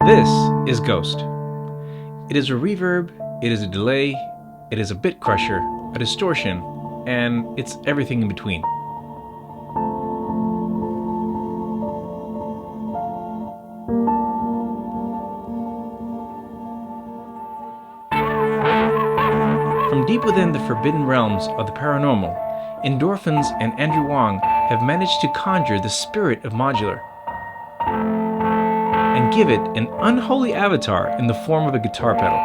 This is Ghost. It is a reverb, it is a delay, it is a bit crusher, a distortion, and it's everything in between. From deep within the forbidden realms of the paranormal, Endorphins and Andrew Huang have managed to conjure the spirit of modular and give it an unholy avatar in the form of a guitar pedal.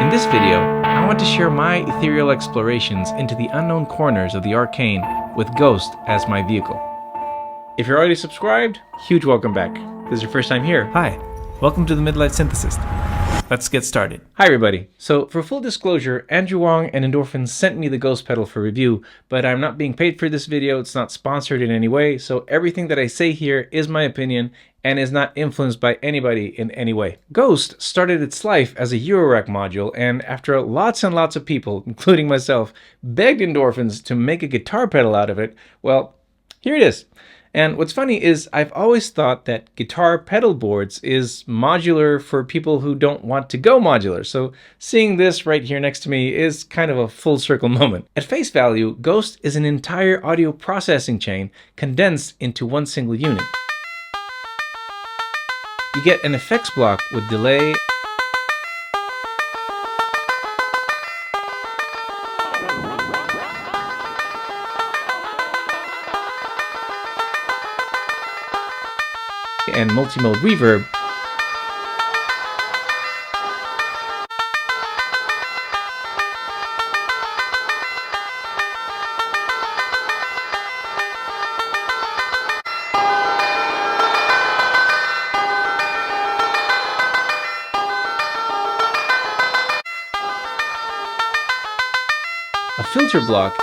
In this video, I want to share my ethereal explorations into the unknown corners of the arcane with Ghost as my vehicle. If you're already subscribed, huge welcome back. If this is your first time here, hi, welcome to the Midlife Synthesist. Let's get started. Hi everybody. So for full disclosure, Andrew Huang and Endorphins sent me the Ghost pedal for review, but I'm not being paid for this video. It's not sponsored in any way, so everything that I say here is my opinion and is not influenced by anybody in any way. Ghost started its life as a Eurorack module, and after lots and lots of people, including myself, begged Endorphins to make a guitar pedal out of it, well, here it is. And what's funny is I've always thought that guitar pedal boards is modular for people who don't want to go modular. So seeing this right here next to me is kind of a full circle moment. At face value, Ghost is an entire audio processing chain condensed into one single unit. You get an effects block with delay, and multi-mode reverb, a filter block,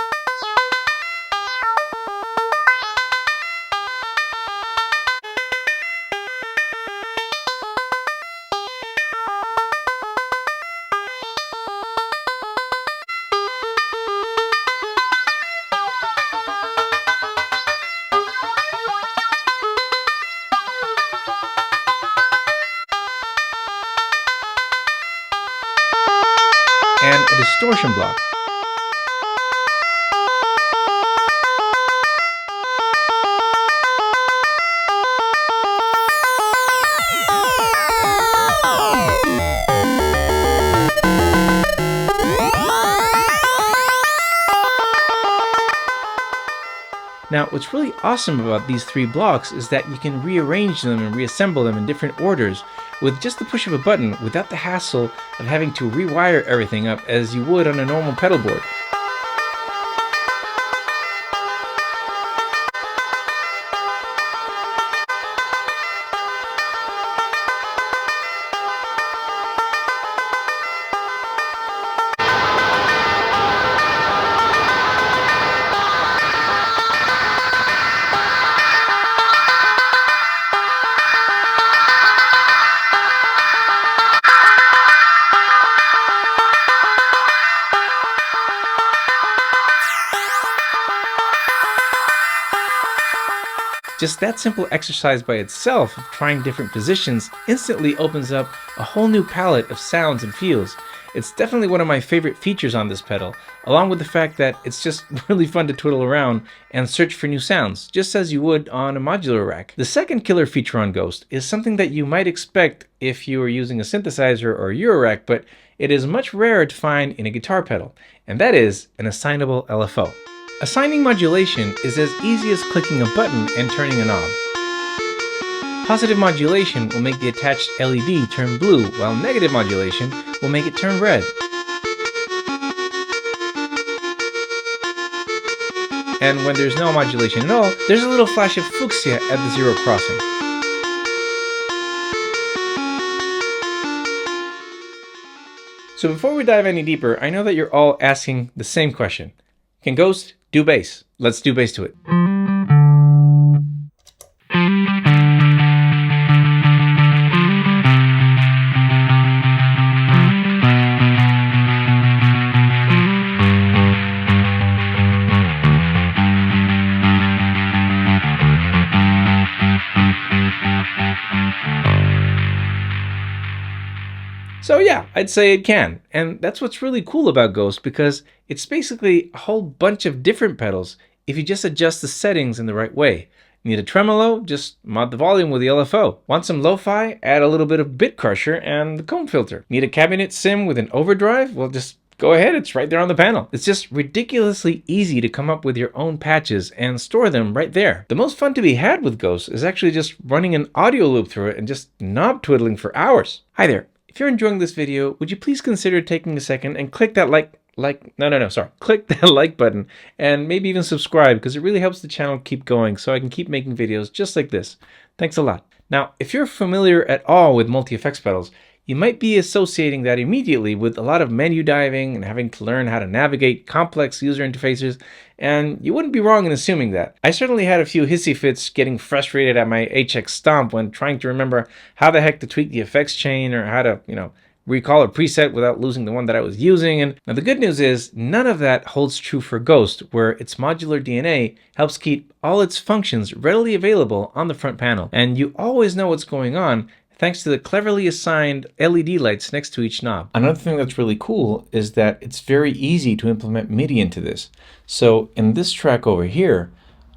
and a distortion block. Now, what's really awesome about these three blocks is that you can rearrange them and reassemble them in different orders with just the push of a button without the hassle of having to rewire everything up as you would on a normal pedal board. Just that simple exercise by itself of trying different positions instantly opens up a whole new palette of sounds and feels. It's definitely one of my favorite features on this pedal, along with the fact that it's just really fun to twiddle around and search for new sounds, just as you would on a modular rack. The second killer feature on Ghost is something that you might expect if you were using a synthesizer or a Eurorack, but it is much rarer to find in a guitar pedal, and that is an assignable LFO. Assigning modulation is as easy as clicking a button and turning a knob. Positive modulation will make the attached LED turn blue, while negative modulation will make it turn red. And when there's no modulation at all, there's a little flash of fuchsia at the zero crossing. So before we dive any deeper, I know that you're all asking the same question. Can Ghost do bass? Let's do bass to it. So yeah, I'd say it can. And that's what's really cool about Ghost, because it's basically a whole bunch of different pedals if you just adjust the settings in the right way. Need a tremolo? Just mod the volume with the LFO. Want some lo-fi? Add a little bit of bit crusher and the comb filter. Need a cabinet sim with an overdrive? Well, just go ahead, it's right there on the panel. It's just ridiculously easy to come up with your own patches and store them right there. The most fun to be had with Ghost is actually just running an audio loop through it and just knob twiddling for hours. Hi there. If you're enjoying this video, would you please consider taking a second and click that click that like button and maybe even subscribe, because it really helps the channel keep going so I can keep making videos just like this. Thanks a lot. Now, if you're familiar at all with multi-effects pedals, you might be associating that immediately with a lot of menu diving and having to learn how to navigate complex user interfaces, and you wouldn't be wrong in assuming that. I certainly had a few hissy fits getting frustrated at my HX Stomp when trying to remember how the heck to tweak the effects chain or how to, recall a preset without losing the one that I was using. And now the good news is none of that holds true for Ghost, where its modular DNA helps keep all its functions readily available on the front panel. And you always know what's going on thanks to the cleverly assigned LED lights next to each knob. Another thing that's really cool is that it's very easy to implement MIDI into this. So in this track over here,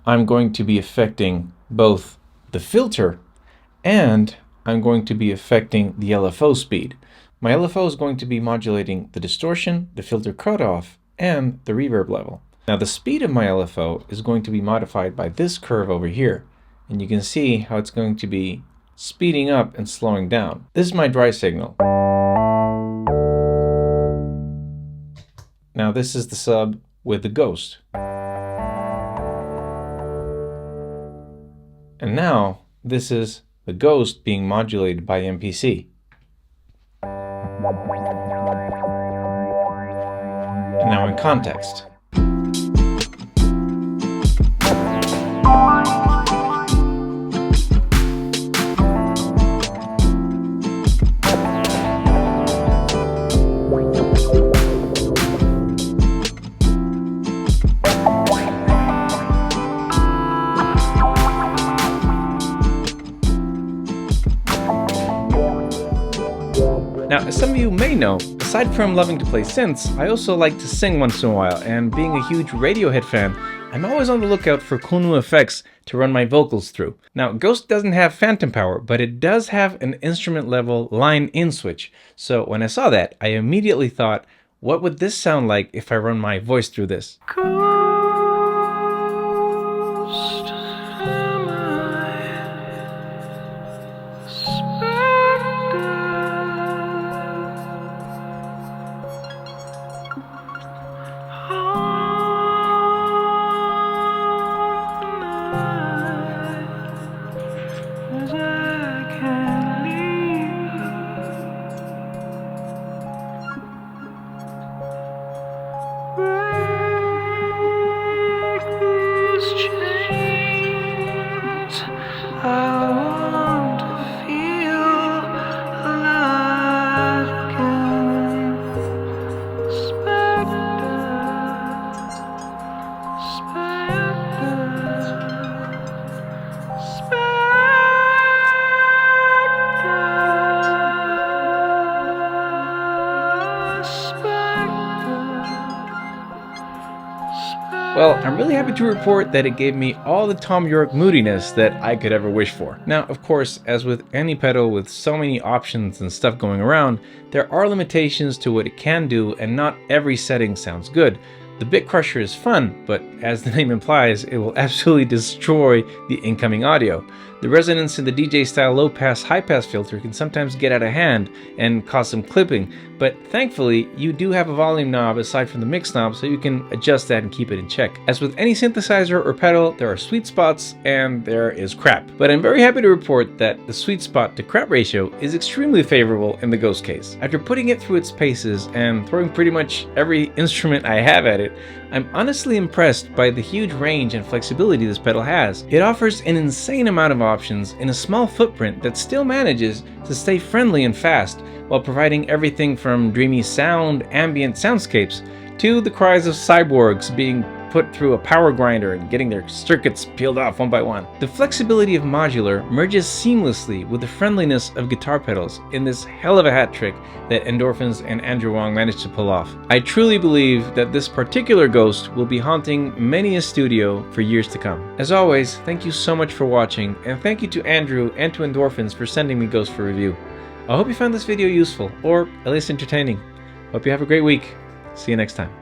I'm going to be affecting both the filter and I'm going to be affecting the LFO speed. My LFO is going to be modulating the distortion, the filter cutoff, and the reverb level. Now the speed of my LFO is going to be modified by this curve over here, and you can see how it's going to be speeding up and slowing down. This is my dry signal. Now this is the sub with the Ghost. And now this is the Ghost being modulated by MPC. And now in context. Now, as some of you may know, aside from loving to play synths, I also like to sing once in a while, and being a huge Radiohead fan, I'm always on the lookout for cool new effects to run my vocals through. Now, Ghost doesn't have phantom power, but it does have an instrument level line in switch. So when I saw that, I immediately thought, what would this sound like if I run my voice through this? Well, I'm really happy to report that it gave me all the Thom Yorke moodiness that I could ever wish for. Now, of course, as with any pedal with so many options and stuff going around, there are limitations to what it can do, and not every setting sounds good. The bit crusher is fun, but as the name implies, it will absolutely destroy the incoming audio. The resonance in the DJ-style low-pass, high-pass filter can sometimes get out of hand and cause some clipping, but thankfully, you do have a volume knob aside from the mix knob, so you can adjust that and keep it in check. As with any synthesizer or pedal, there are sweet spots and there is crap. But I'm very happy to report that the sweet spot to crap ratio is extremely favorable in the Ghost case. After putting it through its paces and throwing pretty much every instrument I have at it, I'm honestly impressed by the huge range and flexibility this pedal has. It offers an insane amount of options in a small footprint that still manages to stay friendly and fast, while providing everything from dreamy sound, ambient soundscapes, to the cries of cyborgs being put through a power grinder and getting their circuits peeled off one by one. The flexibility of modular merges seamlessly with the friendliness of guitar pedals in this hell of a hat trick that Endorphins and Andrew Huang managed to pull off. I truly believe that this particular Ghost will be haunting many a studio for years to come. As always, thank you so much for watching, and thank you to Andrew and to Endorphins for sending me Ghost for review. I hope you found this video useful, or at least entertaining. Hope you have a great week. See you next time.